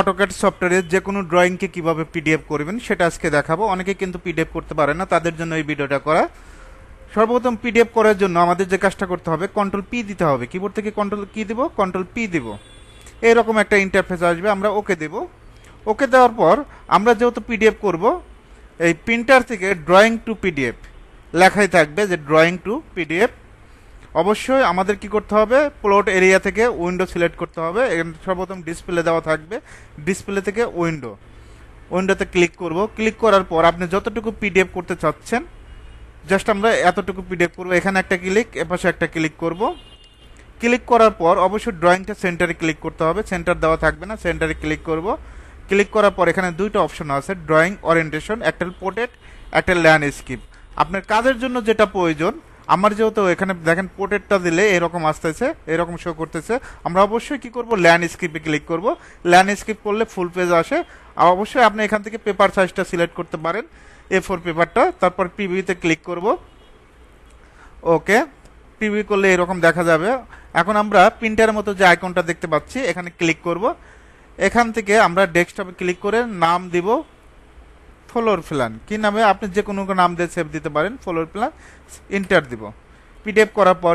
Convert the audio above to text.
AutoCAD সফটওয়্যারে যে কোনো ড্রয়িংকে কিভাবে পিডিএফ করবেন সেটা আজকে দেখাবো। অনেকে কিন্তু পিডিএফ করতে পারে না, তাদের জন্য এই ভিডিওটা করা। সর্বপ্রথম পিডিএফ করার জন্য আমাদের যে কাজটা করতে হবে, কন্ট্রোল পি দিতে হবে। কিবোর্ড থেকে কন্ট্রোল কি দিব, কন্ট্রোল পি দিব। এরকম একটা ইন্টারফেস আসবে, আমরা ওকে দেব। ওকে দেওয়ার পর আমরা যেহেতু পিডিএফ করব, এই প্রিন্টার থেকে ড্রয়িং টু পিডিএফ লেখাই থাকবে যে ড্রয়িং টু পিডিএফ। অবশ্যই আমাদের কি করতে হবে, প্লট এরিয়া থেকে উইন্ডো সিলেক্ট করতে হবে। সর্বপ্রথম ডিসপ্লে দেওয়া থাকবে, ডিসপ্লে থেকে উইন্ডোতে ক্লিক করব। ক্লিক করার পর আপনি যতটুকু পিডিএফ করতে চাচ্ছেন, জাস্ট আমরা এতটুকু পিডিএফ করব। এখানে একটা ক্লিক, এপাশে একটা ক্লিক করব। ক্লিক করার পর অবশ্যই ড্রয়িংটা সেন্টারে ক্লিক করতে হবে, সেন্টার দেওয়া থাকবে না, সেন্টারে ক্লিক করব। ক্লিক করার পর এখানে দুইটা অপশন আছে, ড্রয়িং ওরিয়েন্টেশন, একটা পোর্ট্রেট, একটা ল্যান্ডস্কেপ। আপনার কাজের জন্য যেটা প্রয়োজন, আমার যেহেতু এখানে দেখেন পোর্ট্রেটটা দিলে এরকম আসতেছে, এরকম শো করতেছে, আমরা অবশ্যই কি করব, ল্যান্ডস্কেপে ক্লিক করব। ল্যান্ডস্কেপ করলে ফুল পেজ আসে। আর অবশ্যই আপনি এখান থেকে পেপার সাইজটা সিলেক্ট করতে পারেন, A4 পেপারটা। তারপর প্রিভিউতে ক্লিক করব। ওকে, প্রিভিউ করলে এরকম দেখা যাবে। এখন আমরা প্রিন্টারের মতো যে আইকনটা দেখতে পাচ্ছি, এখানে ক্লিক করব। এখান থেকে আমরা ডেস্কটপে ক্লিক করে নাম দিব ফ্লোর প্ল্যান। কি নামে আপনি যে কোনো নাম দিয়ে সেভ দিতে পারেন, ফ্লোর প্ল্যান। এন্টার দিব। পিডিএফ করার পর